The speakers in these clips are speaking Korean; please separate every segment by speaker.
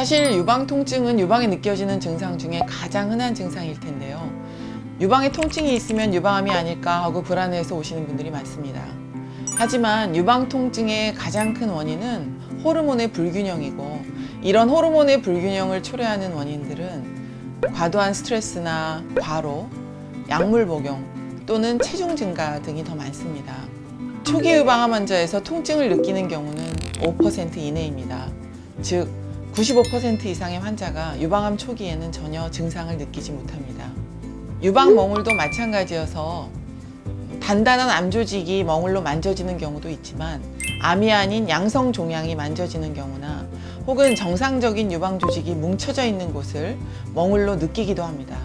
Speaker 1: 사실 유방 통증은 유방에 느껴지는 증상 중에 가장 흔한 증상일 텐데요. 유방에 통증이 있으면 유방암이 아닐까 하고 불안해해서 오시는 분들이 많습니다. 하지만 유방 통증의 가장 큰 원인은 호르몬의 불균형이고, 이런 호르몬의 불균형을 초래하는 원인들은 과도한 스트레스나 과로, 약물 복용 또는 체중 증가 등이 더 많습니다. 초기 유방암 환자에서 통증을 느끼는 경우는 5% 이내입니다. 즉 95% 이상의 환자가 유방암 초기에는 전혀 증상을 느끼지 못합니다. 유방 멍울도 마찬가지여서 단단한 암 조직이 멍울로 만져지는 경우도 있지만, 암이 아닌 양성 종양이 만져지는 경우나 혹은 정상적인 유방 조직이 뭉쳐져 있는 곳을 멍울로 느끼기도 합니다.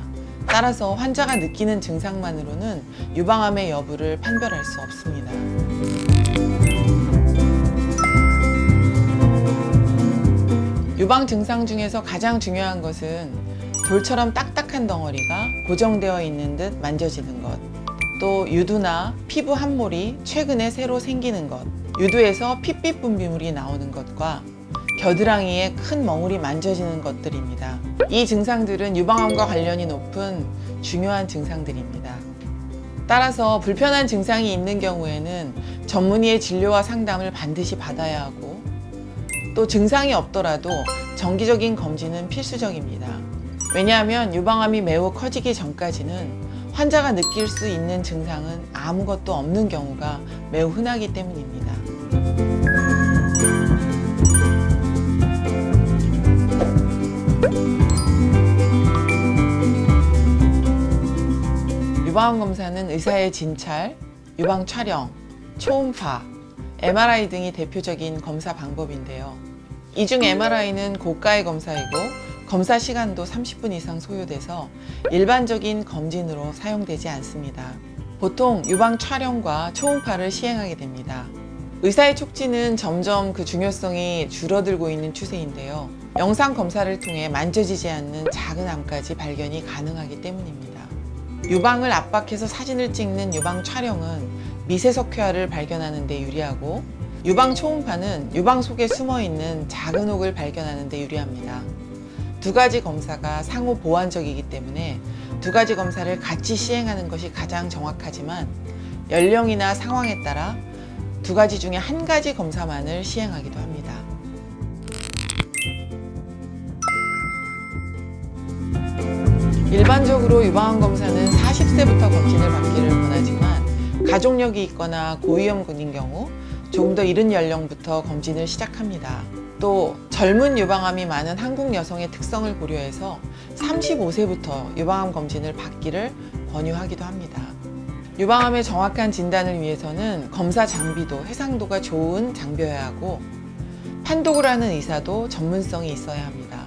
Speaker 1: 따라서 환자가 느끼는 증상만으로는 유방암의 여부를 판별할 수 없습니다. 유방 증상 중에서 가장 중요한 것은 돌처럼 딱딱한 덩어리가 고정되어 있는 듯 만져지는 것, 또 유두나 피부 함몰이 최근에 새로 생기는 것, 유두에서 핏빛 분비물이 나오는 것과 겨드랑이에 큰 멍울이 만져지는 것들입니다. 이 증상들은 유방암과 관련이 높은 중요한 증상들입니다. 따라서 불편한 증상이 있는 경우에는 전문의의 진료와 상담을 반드시 받아야 하고, 또 증상이 없더라도 정기적인 검진은 필수적입니다. 왜냐하면 유방암이 매우 커지기 전까지는 환자가 느낄 수 있는 증상은 아무것도 없는 경우가 매우 흔하기 때문입니다. 유방암 검사는 의사의 진찰, 유방 촬영, 초음파, MRI 등이 대표적인 검사 방법인데요. 이 중 MRI는 고가의 검사이고 검사 시간도 30분 이상 소요돼서 일반적인 검진으로 사용되지 않습니다. 보통 유방 촬영과 초음파를 시행하게 됩니다. 의사의 촉진은 점점 그 중요성이 줄어들고 있는 추세인데요. 영상 검사를 통해 만져지지 않는 작은 암까지 발견이 가능하기 때문입니다. 유방을 압박해서 사진을 찍는 유방 촬영은 미세석회화를 발견하는 데 유리하고, 유방 초음파는 유방 속에 숨어 있는 작은 혹을 발견하는 데 유리합니다. 두 가지 검사가 상호 보완적이기 때문에 두 가지 검사를 같이 시행하는 것이 가장 정확하지만, 연령이나 상황에 따라 두 가지 중에 한 가지 검사만을 시행하기도 합니다. 일반적으로 유방암 검사는 40세부터 검진을 받기를 권하지만, 가족력이 있거나 고위험군인 경우 조금 더 이른 연령부터 검진을 시작합니다. 또 젊은 유방암이 많은 한국 여성의 특성을 고려해서 35세부터 유방암 검진을 받기를 권유하기도 합니다. 유방암의 정확한 진단을 위해서는 검사 장비도 해상도가 좋은 장비여야 하고, 판독을 하는 의사도 전문성이 있어야 합니다.